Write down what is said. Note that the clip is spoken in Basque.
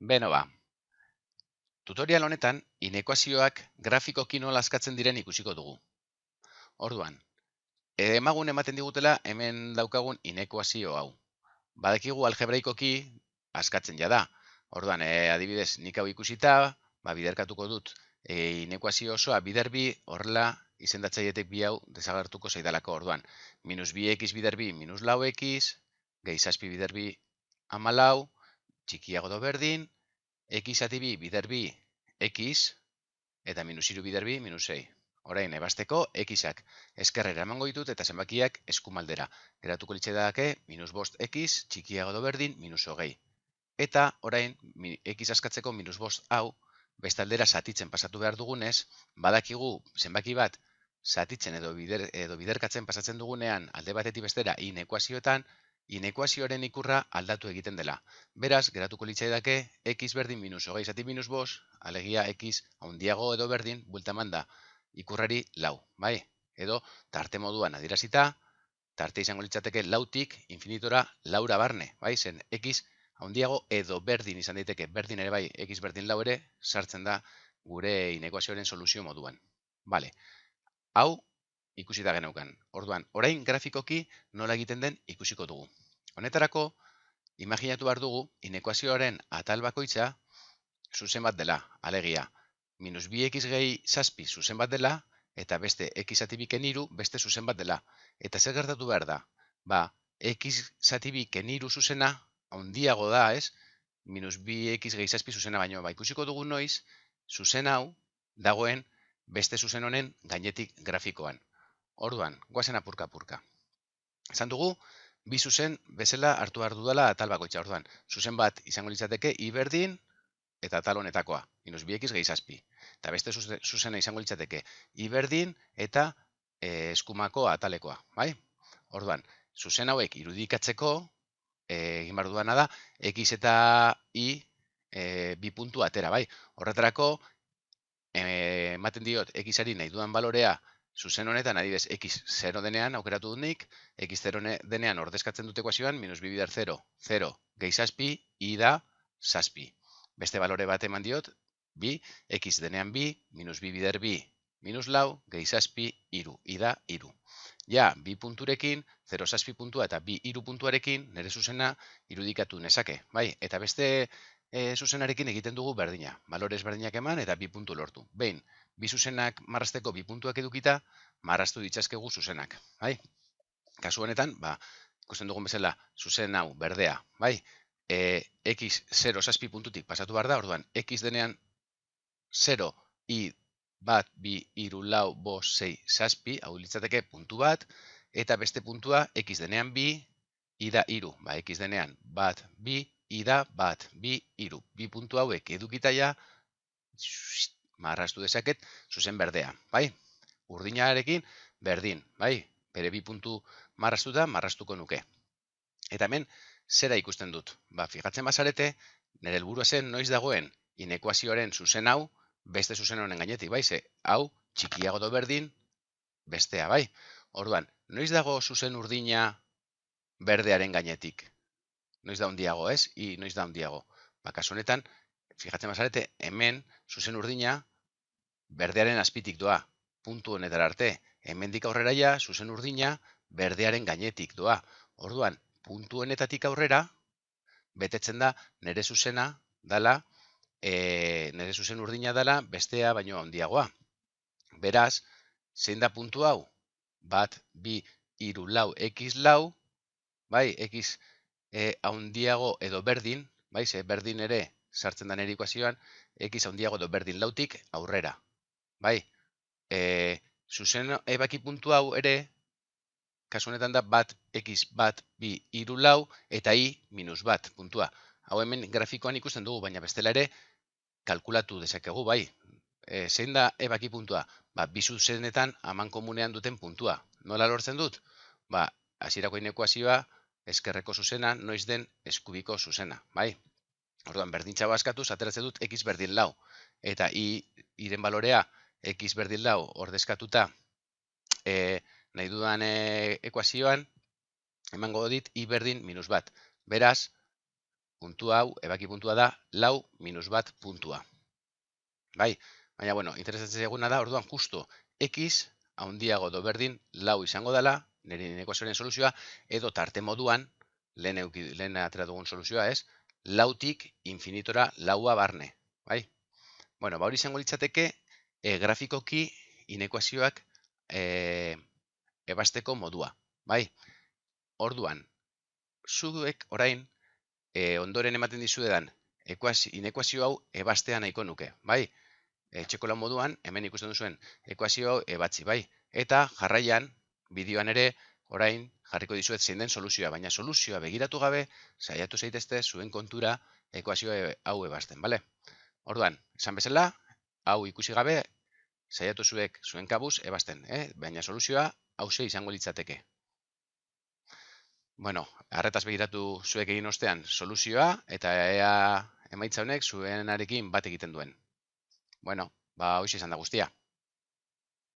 Beno ba, tutorial honetan inekuazioak grafikoki nola askatzen diren ikusiko dugu. Orduan, emagun ematen digutela hemen daukagun inekuazio hau. Badakigu algebraikoki askatzen jada. Orduan, adibidez, nik hau ikusita, biderkatuko dut inekuazio osoa biderbi, horrela izendatzaietek bi hau desagertuko zaidalako. Orduan, minus 2x biderbi minus lau x, gehi zazpi biderbi 14, txikiago do berdin, x ati bi biderbi x, eta minus 3 biderbi minus 6. Orain, ebasteko, x-ak eskerrera emango ditut eta zenbakiak eskumaldera. Geratuko litzaidake minus 5x txikiago do berdin minus 20. Eta orain, x askatzeko minus 5 hau, bestaldera zatitzen pasatu behar dugunez, badakigu zenbaki bat zatitzen edo biderkatzen pasatzen dugunean alde batetik bestera inekuazioetan, inekuazioaren ikurra aldatu egiten dela. Beraz, geratuko litzaidake x berdin minus 20 zati minus 5, alegia x handiago edo berdin, buelta eman da ikurrari lau, bai? Edo tarte moduan adierazita, tarte izango litzateke lautik infinitora laura barne, bai? Zen x handiago edo berdin izan daiteke, berdin ere bai, x berdin lau ere sartzen da gure inekuazioaren soluzio moduan. Bale, hau ikusita geneukan. Orduan, orain grafikoki nola egiten den ikusiko dugu. Honetarako, imaginatu behar dugu inekuazioaren atal bakoitza zuzen bat dela, alegia. Minus 2x gehi zazpi zuzen bat dela, eta beste x zati bi keniru beste zuzen bat dela. Eta zer gertatu behar da? X zati bi keniru zuzena handiago da, ez? Minus 2x gehi zazpi zuzena baino. Ikusiko dugu noiz, zuzen hau dagoen beste zuzen honen gainetik grafikoan. Orduan, goazen apurka-apurka. Esan dugu, bi zuzen bezala hartu behar dudala atal bakoitza. Orduan, zuzen bat izango litzateke i berdin eta atal honetakoa, minus 2x gehi zazpi. Eta beste zuzena izango litzateke i berdin eta eskumako atalekoa, bai? Orduan, zuzen hauek irudikatzeko, egin behar dudana da, x eta i bi puntu atera, bai? Horretarako, ematen diot x-ari nahi dudan balorea zuzen honetan, adibidez, x 0 denean aukeratu dut nik, x 0 denean ordezkatzen dut ekuazioan, minus 2 bider 0, 0, gehi zazpi, i da zazpi. Beste balore bat eman diot, bi, x denean bi, minus 2 bider bi, minus lau, gehi zazpi, iru, i da iru. Ja, bi punturekin, 0 zazpi puntua eta bi iru puntuarekin, nire zuzena irudikatu nezake, bai? Eta beste zuzenarekin egiten dugu berdina. Balorez berdinak eman eta bi puntu lortu. Behin, bi zuzenak marrazteko bi puntuak edukita, marraztu ditzazkegu zuzenak. Bai? Kasu honetan, ikusten dugun bezala, zuzen hau berdea. Bai? X 0 zazpi puntutik pasatu behar da, orduan, x denean 0 i bat, bi, iru, lau, bos, sei, zazpi, hau litzateke puntu bat, eta beste puntua x denean bi, i da iru. X denean bat, bi, i da bat, bi, iru. Bi puntu hauek edukitaia, marraztu dezaket, zuzen berdea, bai? Urdinarekin berdin, bai? Bere bi puntu marraztuta, marraztuko nuke. Eta hemen, zera ikusten dut? Fijatzen bazarete, nire helburua zen noiz dagoen inekuazioaren zuzen hau, beste zuzen honen gainetik, bai? Ze, hau, txikiago do berdin, bestea, bai? Orduan, noiz dago zuzen urdina berdearen gainetik? Noiz da handiago, ez? I noiz da handiago. Kasu honetan, fijatzen bazarete, hemen zuzen urdina berdearen azpitik doa, puntu honetara arte. Hemendik aurrera ja, zuzen urdina berdearen gainetik doa. Orduan, puntu honetatik aurrera, betetzen da nire zuzena dala, nire zuzen urdina dala bestea baino handiagoa. Beraz, zein da puntu hau? Bat, bi, iru, lau, x lau, bai, x handiago edo berdin, bai, ze berdin ere sartzen da nire ekuazioan, x handiago edo berdin lautik aurrera, bai. Zuzen ebaki puntu hau ere, kasu honetan da bat, x bat, bi, iru lau, eta i minus bat puntua. Hau hemen grafikoan ikusten dugu, baina bestela ere kalkulatu dezakegu, bai. Zein da ebaki puntua? Bi zuzenetan aman komunean duten puntua. Nola lortzen dut? Hasierako inekuazioa, eskerreko zuzena, noiz den eskubiko zuzena, bai? Orduan, berdintza askatuz, ateratzen dut x berdin lau. Eta iren balorea x berdin lau ordezkatuta nahi dudan ekuazioan, emango dit i berdin minus bat. Beraz, puntua hau, ebaki puntua da, lau minus bat puntua. Bai, baina, bueno, interesatzen zaiguna da, orduan, justo, x handiago edo berdin lau izango dela, nire ekuazioaren soluzioa, edo tarte moduan, lehen atera dugun soluzioa ez, lautik infinitora laua barne. Bai? Bueno, hori izango litzateke, grafikoki inekuazioak ebasteko modua. Bai? Orduan, zuek orain, ondoren ematen dizuedan, inekuazio hau ebastea nahiko nuke. Bai? Etxeko lan moduan, hemen ikusten duzuen ekuazio hau ebatzi, bai? Eta jarraian, bideoan ere, orain jarriko dizuet zein den soluzioa, baina soluzioa begiratu gabe, saiatu zaitezte zuen kontura ekuazio hau ebasten, bale? Orduan, esan bezala, hau ikusi gabe, saiatu zuek zuen kabuz ebasten, baina soluzioa hauxe izango litzateke. Bueno, arretaz begiratu zuek egin ostean soluzioa, eta ea emaitza honek zuenarekin bat egiten duen. Bueno, hoxe izan da guztia.